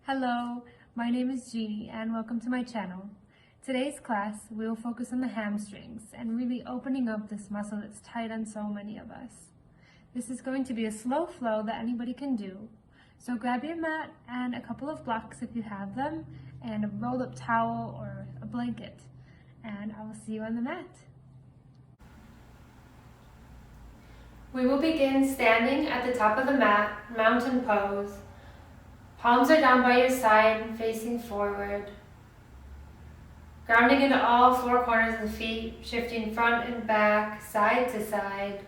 Hello, my name is Jeanne and welcome to my channel. Today's class, we will focus on the hamstrings and really opening up this muscle that's tight on so many of us. This is going to be a slow flow that anybody can do. So grab your mat and a couple of blocks if you have them, and a rolled up towel or a blanket. And I will see you on the mat. We will begin standing at the top of the mat, mountain pose. Palms are down by your side, facing forward. Grounding into all four corners of the feet, shifting front and back, side to side.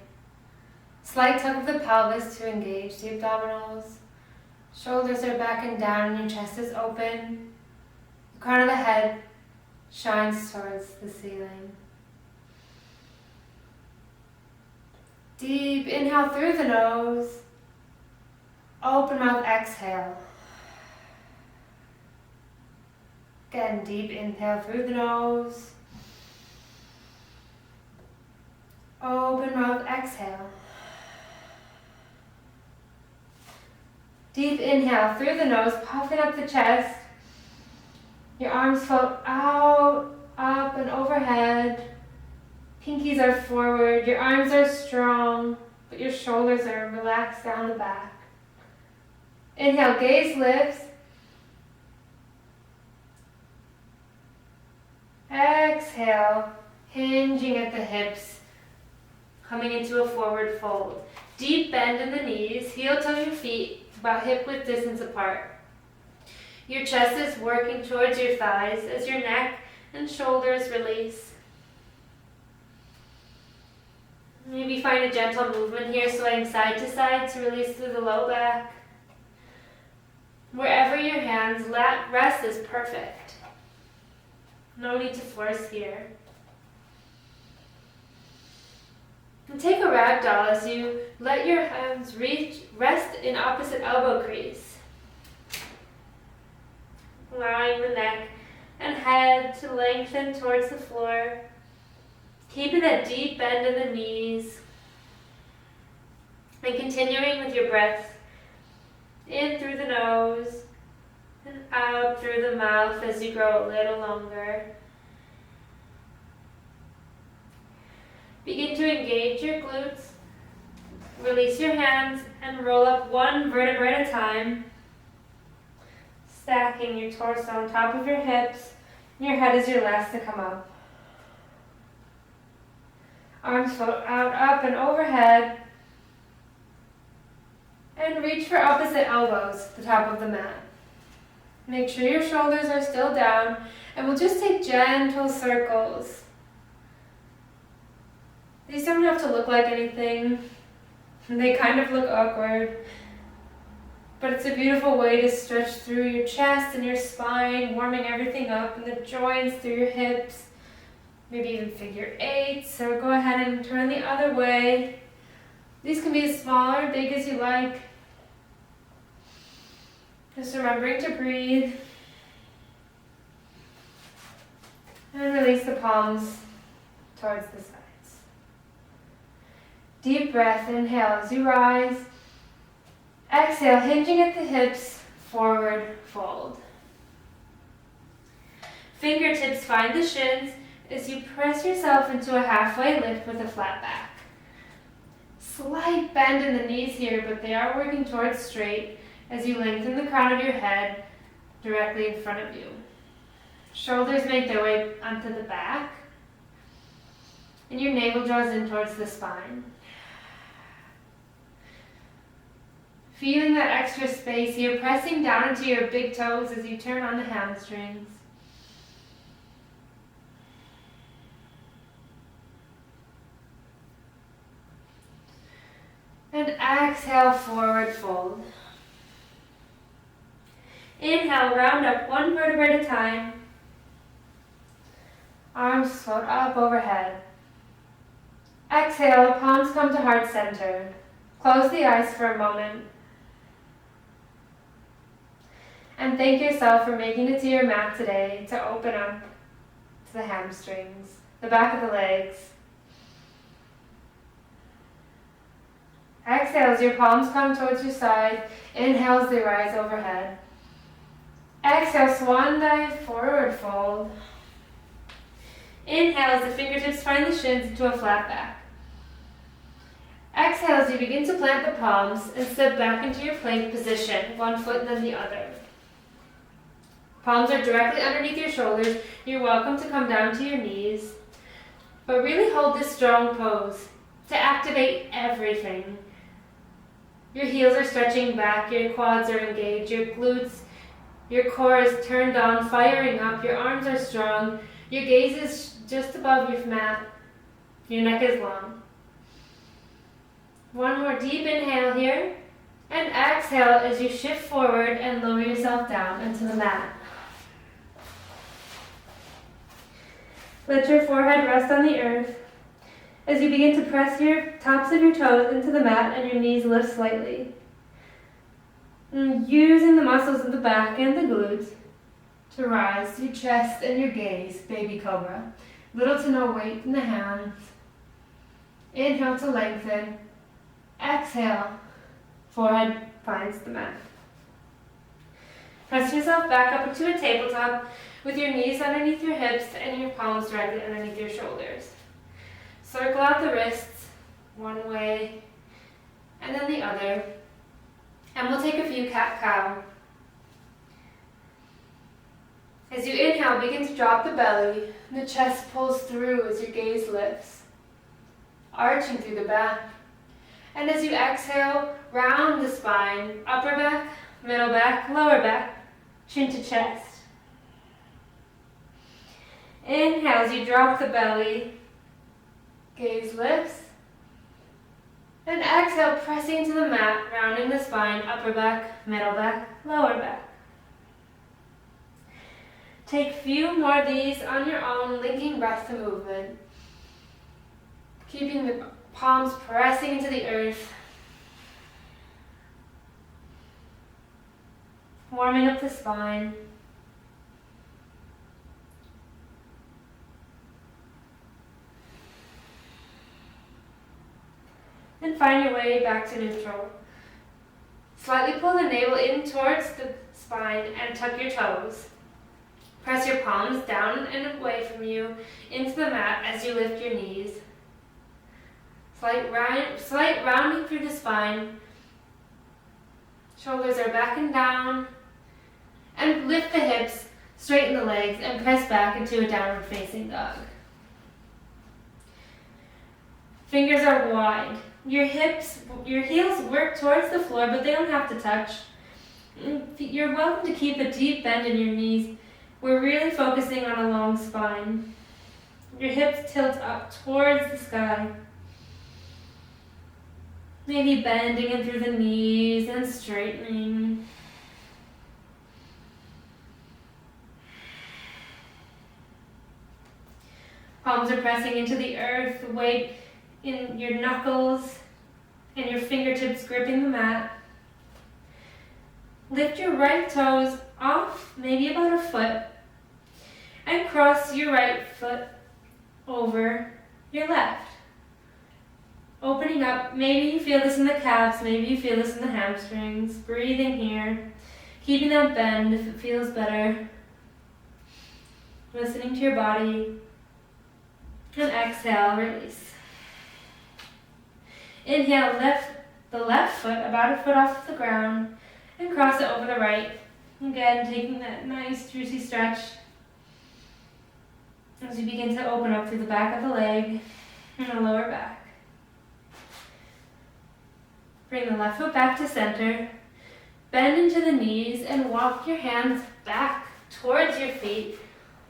Slight tug of the pelvis to engage the abdominals. Shoulders are back and down and your chest is open. The crown of the head shines towards the ceiling. Deep inhale through the nose. Open mouth, exhale. Again, deep inhale through the nose. Open mouth, exhale. Deep inhale through the nose, puffing up the chest. Your arms float out, up and overhead. Pinkies are forward, your arms are strong, but your shoulders are relaxed down the back. Inhale, gaze lifts. Exhale, hinging at the hips, coming into a forward fold. Deep bend in the knees, heel toe your feet about hip width distance apart. Your chest is working towards your thighs as your neck and shoulders release. Maybe find a gentle movement here, swaying side to side to release through the low back. Wherever your hands rest is perfect. No need to force here. And take a ragdoll as you let your hands rest in opposite elbow crease. Allowing the neck and head to lengthen towards the floor. Keeping that deep bend in the knees. And continuing with your breath in through the nose and out through the mouth as you grow a little longer. Begin to engage your glutes. Release your hands and roll up one vertebra at a time. Stacking your torso on top of your hips. And your head is your last to come up. Arms float out, up and overhead. And reach for opposite elbows at the top of the mat. Make sure your shoulders are still down, and we'll just take gentle circles. These don't have to look like anything. They kind of look awkward, but it's a beautiful way to stretch through your chest and your spine, warming everything up, and the joints through your hips, maybe even figure eights, so go ahead and turn the other way. These can be as small or big as you like. Just remembering to breathe. And release the palms towards the sides. Deep breath, inhale as you rise. Exhale, hinging at the hips, forward fold. Fingertips find the shins as you press yourself into a halfway lift with a flat back. Slight bend in the knees here, but they are working towards straight as you lengthen the crown of your head directly in front of you. Shoulders make their way onto the back, and your navel draws in towards the spine. Feeling that extra space here, pressing down into your big toes as you turn on the hamstrings. And exhale, forward fold. Inhale, round up one vertebra at a time. Arms float up overhead. Exhale, palms come to heart center. Close the eyes for a moment. And thank yourself for making it to your mat today to open up to the hamstrings, the back of the legs. Exhale as your palms come towards your side. Inhale as they rise overhead. Exhale, swan dive, forward fold. Inhale as the fingertips find the shins into a flat back. Exhale as you begin to plant the palms and step back into your plank position, one foot and then the other. Palms are directly underneath your shoulders. You're welcome to come down to your knees, but really hold this strong pose to activate everything. Your heels are stretching back, your quads are engaged, your glutes, your core is turned on, firing up, your arms are strong, your gaze is just above your mat, your neck is long. One more deep inhale here, and exhale as you shift forward and lower yourself down into the mat. Let your forehead rest on the earth as you begin to press your tops of your toes into the mat and your knees lift slightly. And using the muscles of the back and the glutes to rise your chest and your gaze, baby cobra. Little to no weight in the hands. Inhale to lengthen. Exhale, forehead finds the mat. Press yourself back up into a tabletop with your knees underneath your hips and your palms directly underneath your shoulders. Circle out the wrists one way and then the other. And we'll take a few cat-cow. As you inhale, begin to drop the belly. The chest pulls through as your gaze lifts, arching through the back. And as you exhale, round the spine, upper back, middle back, lower back, chin to chest. Inhale as you drop the belly, gaze lifts. And exhale, pressing to the mat, rounding the spine, upper back, middle back, lower back. Take a few more of these on your own, linking breath to movement. Keeping the palms pressing into the earth. Warming up the spine. And find your way back to neutral. Slightly pull the navel in towards the spine and tuck your toes. Press your palms down and away from you into the mat as you lift your knees. Slight rounding through the spine. Shoulders are back and down. And lift the hips, straighten the legs, and press back into a downward facing dog. Fingers are wide. Your heels work towards the floor, but they don't have to touch. You're welcome to keep a deep bend in your knees. We're really focusing on a long spine. Your hips tilt up towards the sky. Maybe bending in through the knees and straightening. Palms are pressing into the earth, weight in your knuckles and your fingertips gripping the mat. Lift your right toes off, maybe about a foot, and cross your right foot over your left. Opening up, maybe you feel this in the calves, maybe you feel this in the hamstrings. Breathing here, keeping that bend if it feels better. Listening to your body. And exhale, release. Inhale, lift the left foot about a foot off the ground and cross it over the right. Again, taking that nice juicy stretch as you begin to open up through the back of the leg and the lower back. Bring the left foot back to center. Bend into the knees and walk your hands back towards your feet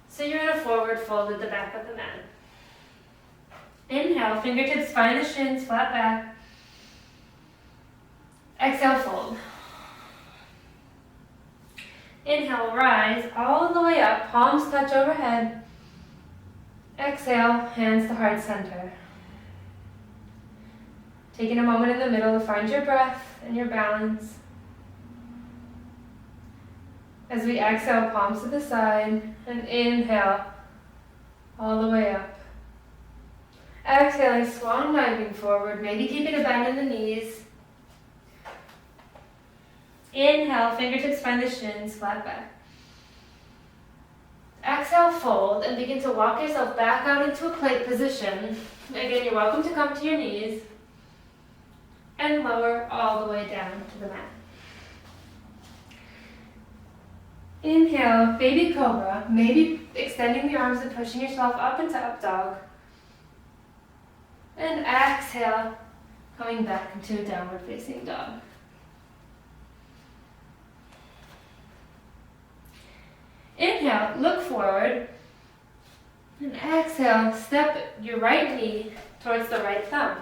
so you're in a forward fold at the back of the mat. Inhale, fingertips find the shins, flat back. Exhale, fold. Inhale, rise all the way up, palms touch overhead. Exhale, hands to heart center. Taking a moment in the middle to find your breath and your balance. As we exhale, palms to the side, and inhale all the way up. Exhaling, swan diving forward, maybe keeping a bend in the knees. Inhale, fingertips find the shins, flat back. Exhale, fold, and begin to walk yourself back out into a plank position. Again, you're welcome to come to your knees and lower all the way down to the mat. Inhale, baby cobra, maybe extending the arms and pushing yourself up into up dog. And exhale, coming back into downward facing dog. Inhale, look forward. And exhale, step your right knee towards the right thumb.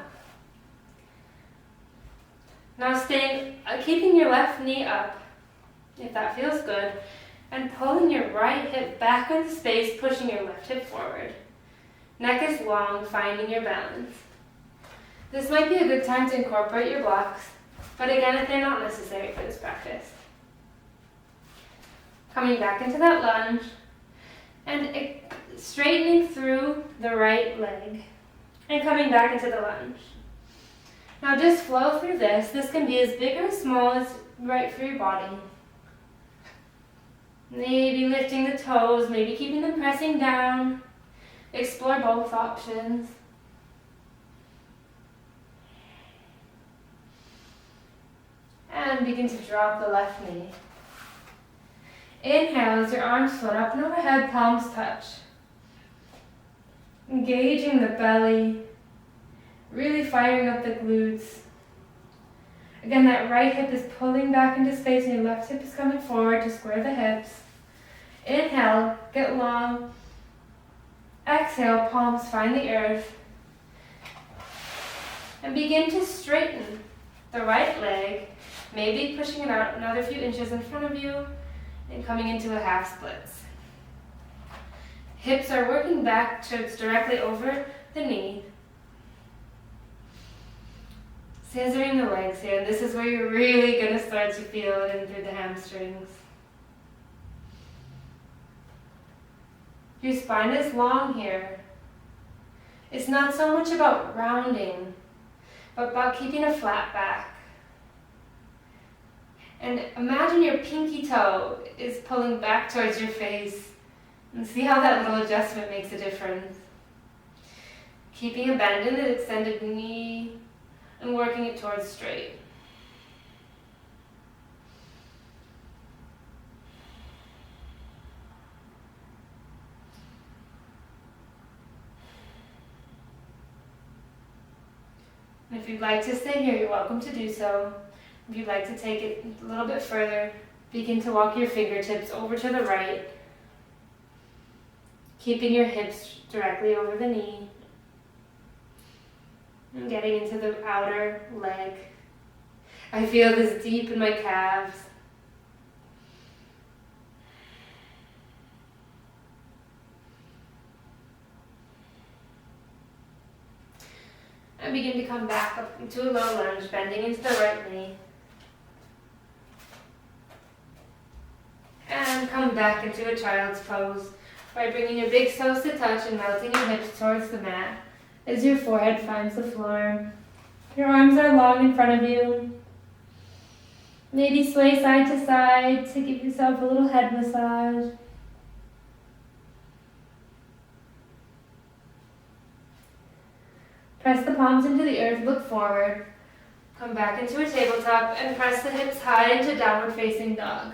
Now keeping your left knee up, if that feels good, and pulling your right hip back into space, pushing your left hip forward. Neck is long, finding your balance. This might be a good time to incorporate your blocks, but again, they're not necessary for this practice. Coming back into that lunge, and straightening through the right leg, and coming back into the lunge. Now just flow through this. This can be as big or small as right for your body. Maybe lifting the toes, maybe keeping them pressing down. Explore both options. And begin to drop the left knee. Inhale as your arms float up and overhead, palms touch. Engaging the belly, really firing up the glutes. Again, that right hip is pulling back into space and your left hip is coming forward to square the hips. Inhale, get long. Exhale, palms find the earth. And begin to straighten the right leg, maybe pushing it out another few inches in front of you and coming into a half splits. Hips are working back towards directly over the knee. Scissoring the legs here, and this is where you're really going to start to feel it in through the hamstrings. Your spine is long here. It's not so much about rounding, but about keeping a flat back. And imagine your pinky toe is pulling back towards your face. And see how that little adjustment makes a difference. Keeping a bend in the extended knee and working it towards straight. And if you'd like to stay here, you're welcome to do so. If you'd like to take it a little bit further, begin to walk your fingertips over to the right, keeping your hips directly over the knee, and getting into the outer leg. I feel this deep in my calves. And begin to come back up into a low lunge, bending into the right knee. And come back into a child's pose by bringing your big toes to touch and melting your hips towards the mat as your forehead finds the floor. Your arms are long in front of you. Maybe sway side to side to give yourself a little head massage. Press the palms into the earth, look forward. Come back into a tabletop and press the hips high into downward facing dog.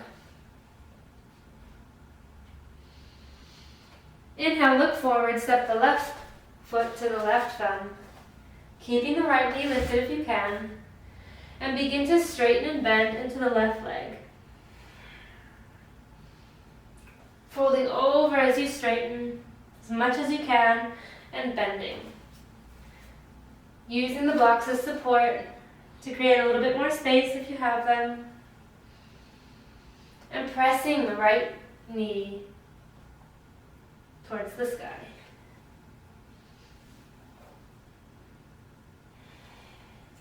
Inhale, look forward, step the left foot to the left thumb, keeping the right knee lifted if you can, and begin to straighten and bend into the left leg. Folding over as you straighten as much as you can and bending. Using the blocks as support to create a little bit more space if you have them. And pressing the right knee towards the sky.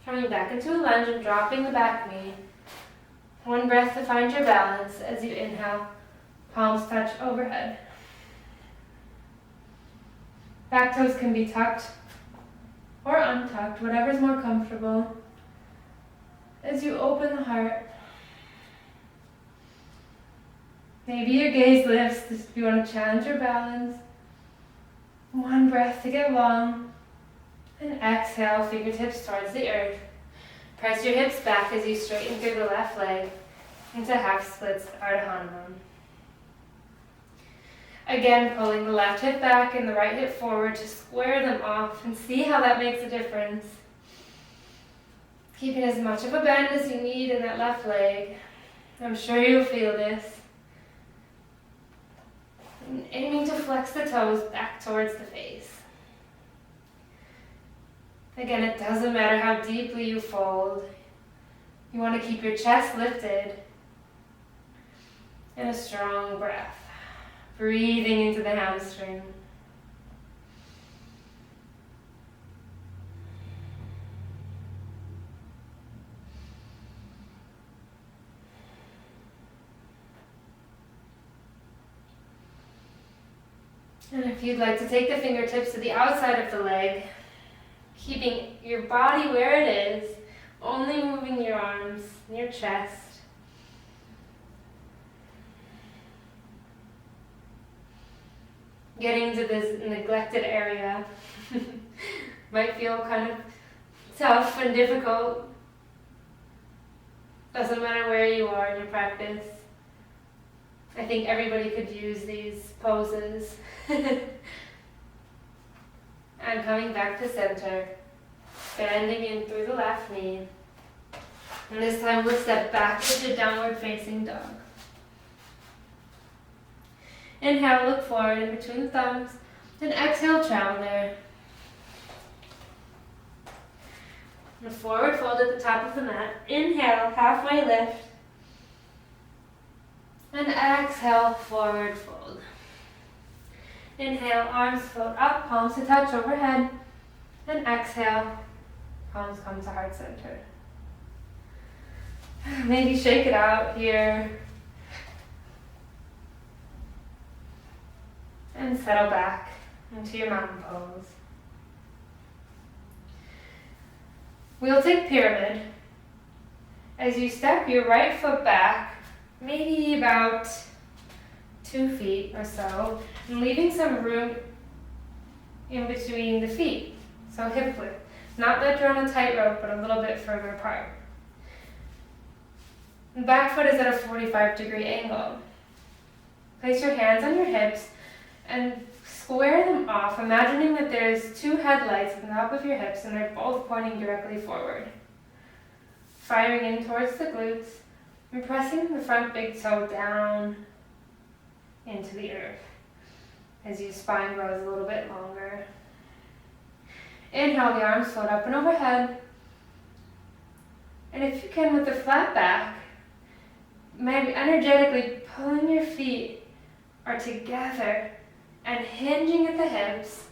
Coming back into a lunge and dropping the back knee. One breath to find your balance as you inhale, palms touch overhead. Back toes can be tucked or untucked, whatever's more comfortable. As you open the heart, Maybe your gaze lifts if you want to challenge your balance. One breath to get long. And exhale, fingertips towards the earth. Press your hips back as you straighten through the left leg into half splits, Ardha Hanuman. Again, pulling the left hip back and the right hip forward to square them off and see how that makes a difference. Keeping as much of a bend as you need in that left leg. I'm sure you'll feel this. And aiming to flex the toes back towards the face. Again, it doesn't matter how deeply you fold. You want to keep your chest lifted. And a strong breath. Breathing into the hamstring. And if you'd like to take the fingertips to the outside of the leg, keeping your body where it is, only moving your arms and your chest. Getting to this neglected area might feel kind of tough and difficult. Doesn't matter where you are in your practice. I think everybody could use these poses. And coming back to center, bending in through the left knee. And this time we'll step back into downward facing dog. Inhale, look forward in between the thumbs, and exhale, chowder. And forward fold at the top of the mat. Inhale, halfway lift. And exhale, forward fold. Inhale, arms float up, palms to touch overhead. And exhale, palms come to heart center. Maybe shake it out here. And settle back into your mountain pose. We'll take pyramid. As you step your right foot back, maybe about 2 feet or so, and leaving some room in between the feet, so hip width. Not that you're on a tightrope, but a little bit further apart. The back foot is at a 45-degree angle. Place your hands on your hips and square them off, imagining that there's 2 headlights on the top of your hips and they're both pointing directly forward. Firing in towards the glutes and pressing the front big toe down into the earth as your spine grows a little bit longer. Inhale, the arms float up and overhead. And if you can, with the flat back, maybe energetically pulling your feet are together and hinging at the hips,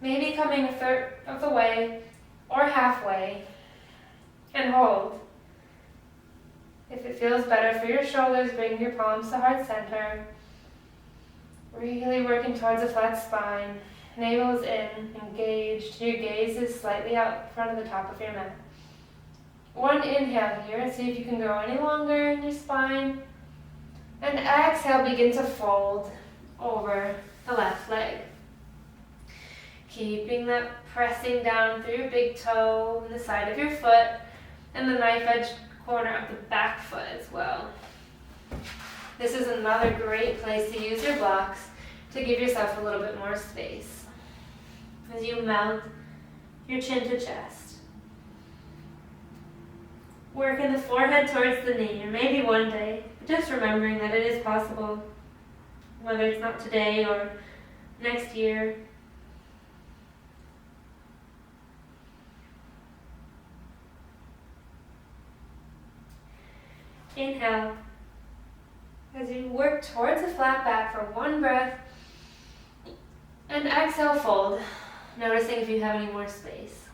maybe coming a third of the way or halfway, and hold. If it feels better for your shoulders, bring your palms to heart center. Really working towards a flat spine. Navel is in, engaged. Your gaze is slightly out in front of the top of your mat. One inhale here, and see if you can go any longer in your spine. And exhale, begin to fold over the left leg. Keeping that pressing down through your big toe and the side of your foot and the knife edge corner of the back foot as well. This is another great place to use your blocks to give yourself a little bit more space as you melt your chin to chest. Working the forehead towards the knee, or maybe one day, but just remembering that it is possible, whether it's not today or next year. Inhale, as you work towards a flat back for one breath, and exhale, fold, noticing if you have any more space.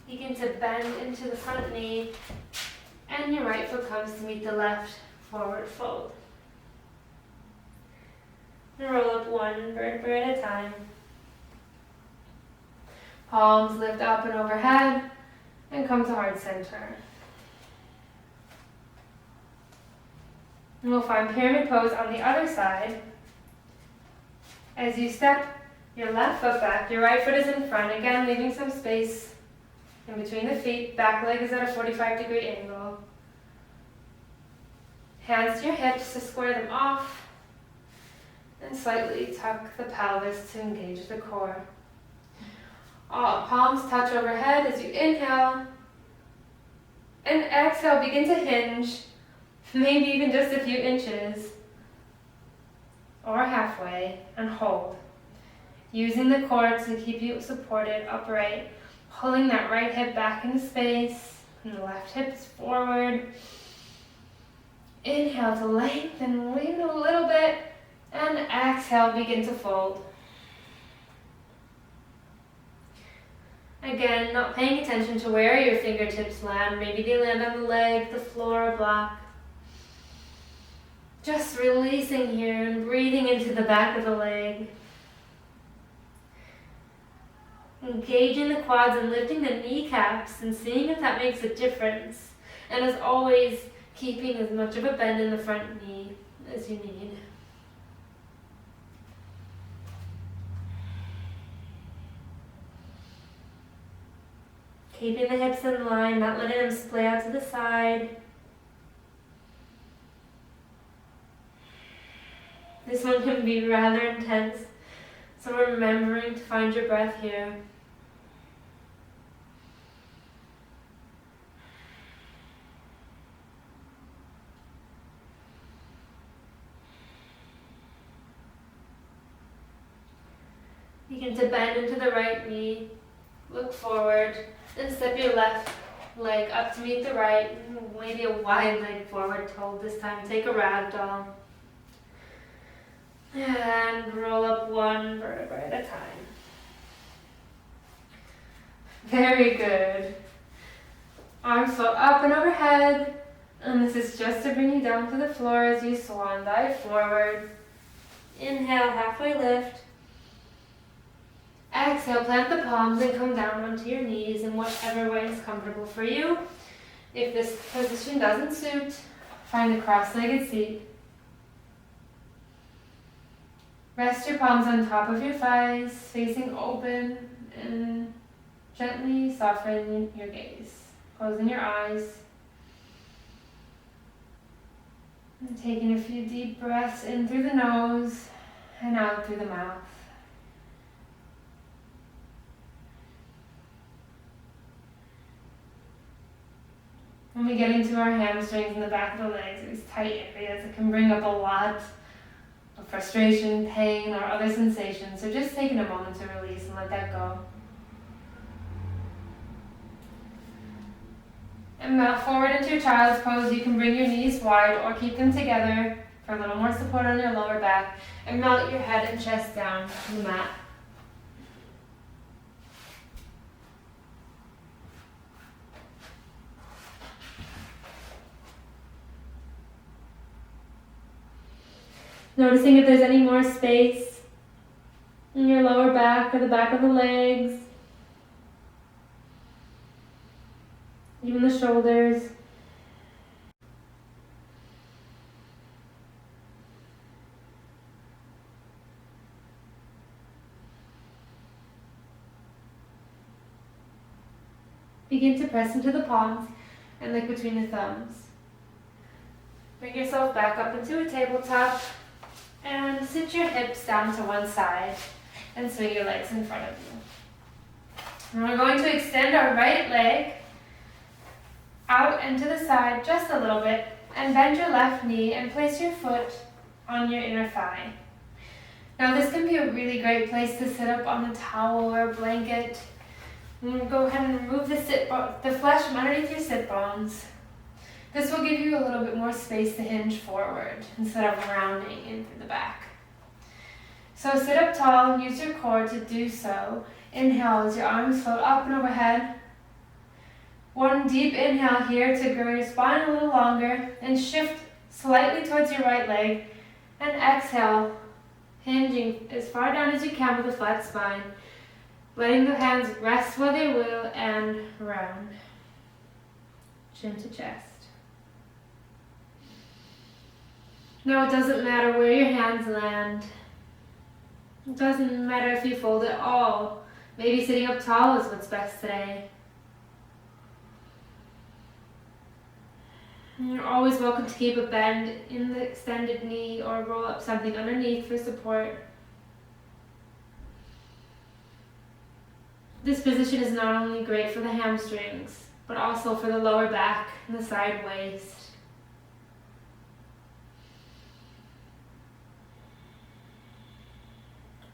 Begin to bend into the front knee, and your right foot comes to meet the left, forward fold. And roll up one vertebrae at a time. Palms lift up and overhead and come to heart center. And we'll find pyramid pose on the other side. As you step your left foot back, your right foot is in front, again leaving some space in between the feet. Back leg is at a 45-degree angle. Hands to your hips to square them off, and slightly tuck the pelvis to engage the core. All palms touch overhead as you inhale, and exhale, begin to hinge, maybe even just a few inches, or halfway, and hold. Using the core to keep you supported upright, pulling that right hip back into space, and the left hip is forward. Inhale to lengthen, lean a little bit, and exhale, begin to fold. Again, not paying attention to where your fingertips land. Maybe they land on the leg, the floor, or block. Just releasing here and breathing into the back of the leg. Engaging the quads and lifting the kneecaps and seeing if that makes a difference. And as always, keeping as much of a bend in the front knee as you need. Keeping the hips in line, not letting them splay out to the side. This one can be rather intense, so remembering to find your breath here. Begin to bend into the right knee, look forward, and step your left leg up to meet the right, maybe a wide leg forward fold this time. Take a ragdoll. And roll up one vertebra at a time. Very good. Arms float up and overhead, and this is just to bring you down to the floor as you swan dive forward. Inhale, halfway lift. Exhale, plant the palms and come down onto your knees in whatever way is comfortable for you. If this position doesn't suit, find a cross-legged seat. Rest your palms on top of your thighs, facing open, and gently soften your gaze. Closing your eyes. And taking a few deep breaths in through the nose and out through the mouth. When we get into our hamstrings and the back of the legs, these tight areas, it can bring up a lot of frustration, pain, or other sensations. So just taking a moment to release and let that go. And melt forward into your child's pose. You can bring your knees wide or keep them together for a little more support on your lower back. And melt your head and chest down to the mat. Noticing if there's any more space in your lower back or the back of the legs, even the shoulders. Begin to press into the palms and look between the thumbs. Bring yourself back up into a tabletop. And sit your hips down to one side and swing your legs in front of you. And we're going to extend our right leg out and to the side just a little bit and bend your left knee and place your foot on your inner thigh. Now this can be a really great place to sit up on a towel or a blanket. And go ahead and remove the flesh from underneath your sit bones. This will give you a little bit more space to hinge forward instead of rounding in through the back. So sit up tall and use your core to do so. Inhale as your arms float up and overhead. One deep inhale here to grow your spine a little longer and shift slightly towards your right leg. And exhale, hinging as far down as you can with a flat spine. letting the hands rest where they will and round, chin to chest. Now it doesn't matter where your hands land. It doesn't matter if you fold at all. Maybe sitting up tall is what's best today. You're always welcome to keep a bend in the extended knee or roll up something underneath for support. This position is not only great for the hamstrings, but also for the lower back and the side waist.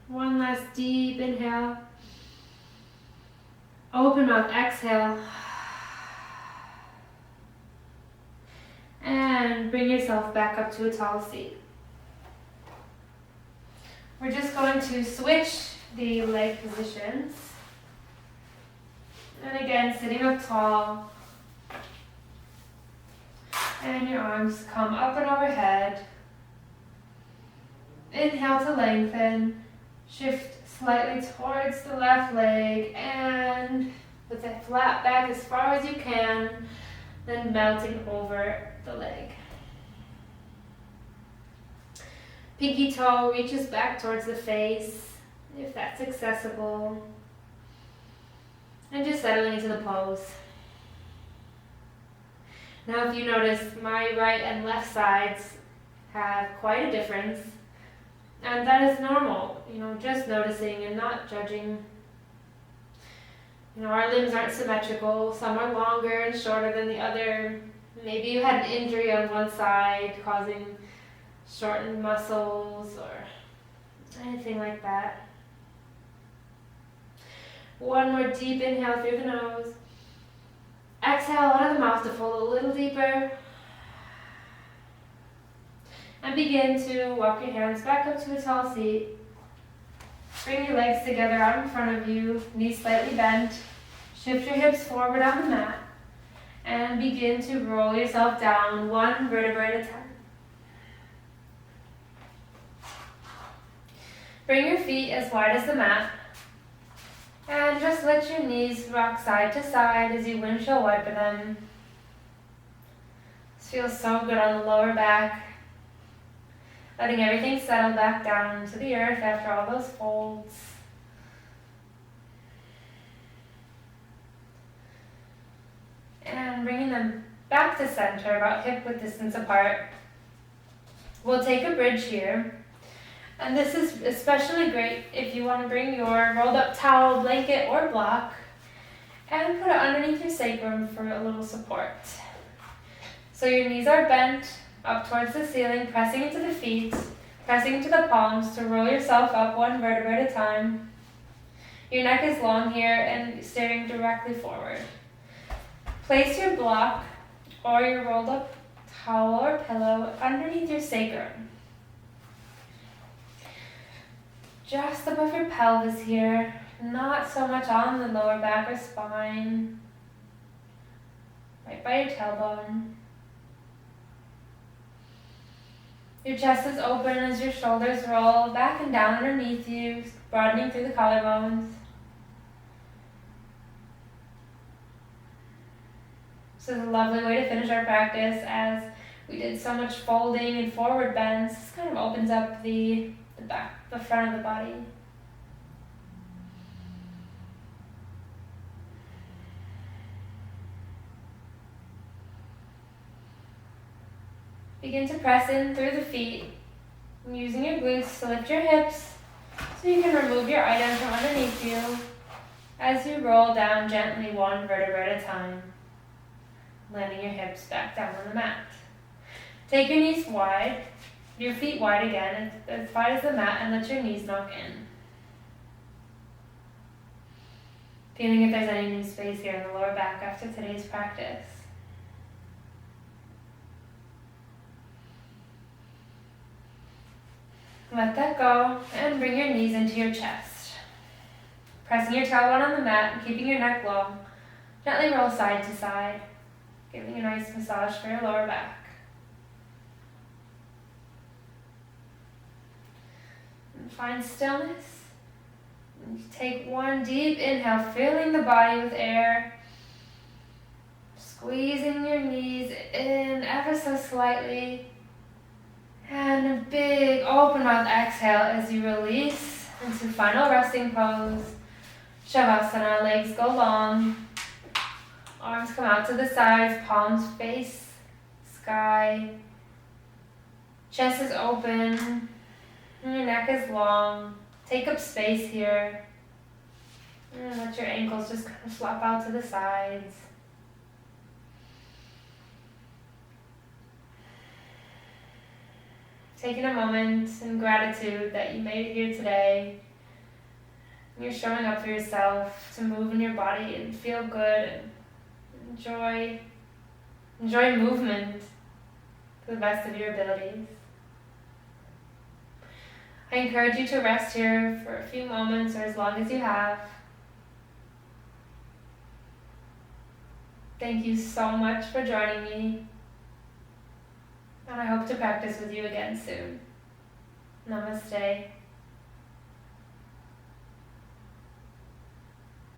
One last deep inhale. Open mouth, exhale. And bring yourself back up to a tall seat. We're just going to switch the leg positions. And again, sitting up tall. And your arms come up and overhead. Inhale to lengthen. Shift slightly towards the left leg and with a flat back as far as you can, then melting over the leg. Pinky toe reaches back towards the face, if that's accessible. And just settling into the pose. Now if you notice, my right and left sides have quite a difference. And that is normal, just noticing and not judging. Our limbs aren't symmetrical. Some are longer and shorter than the other. Maybe you had an injury on one side causing shortened muscles or anything like that. One more deep inhale through the nose. Exhale out of the mouth to fold a little deeper. And begin to walk your hands back up to a tall seat. Bring your legs together out in front of you, knees slightly bent. Shift your hips forward on the mat. And begin to roll yourself down one vertebra at a time. Bring your feet as wide as the mat. And just let your knees rock side to side as you windshield wiper them. This feels so good on the lower back. Letting everything settle back down to the earth after all those folds. And bringing them back to center, about hip width distance apart. We'll take a bridge here. And this is especially great if you want to bring your rolled up towel, blanket, or block and put it underneath your sacrum for a little support. So your knees are bent up towards the ceiling, pressing into the feet, pressing into the palms to roll yourself up one vertebra at a time. Your neck is long here and staring directly forward. Place your block or your rolled up towel or pillow underneath your sacrum. Just above your pelvis here, not so much on the lower back or spine, right by your tailbone. Your chest is open as your shoulders roll back and down underneath you, broadening through the collarbones. This is a lovely way to finish our practice as we did so much folding and forward bends. This kind of opens up the back, the front of the body. Begin to press in through the feet, using your glutes to lift your hips so you can remove your item from underneath you as you roll down gently one vertebra at a time, landing your hips back down on the mat. Take your knees wide, your feet wide again, as wide as the mat, and let your knees knock in. Feeling if there's any new space here in the lower back after today's practice. Let that go and bring your knees into your chest. Pressing your tailbone on the mat and keeping your neck long, gently roll side to side, giving a nice massage for your lower back. And find stillness. Take one deep inhale, filling the body with air. Squeezing your knees in ever so slightly. And a big open mouth exhale as you release into final resting pose. Shavasana, legs go long. Arms come out to the sides, palms face sky. Chest is open, and your neck is long. Take up space here. And let your ankles just kind of flop out to the sides. Taking a moment in gratitude that you made it here today. You're showing up for yourself to move in your body and feel good and enjoy movement to the best of your abilities. I encourage you to rest here for a few moments or as long as you have. Thank you so much for joining me, and I hope to practice with you again soon. Namaste.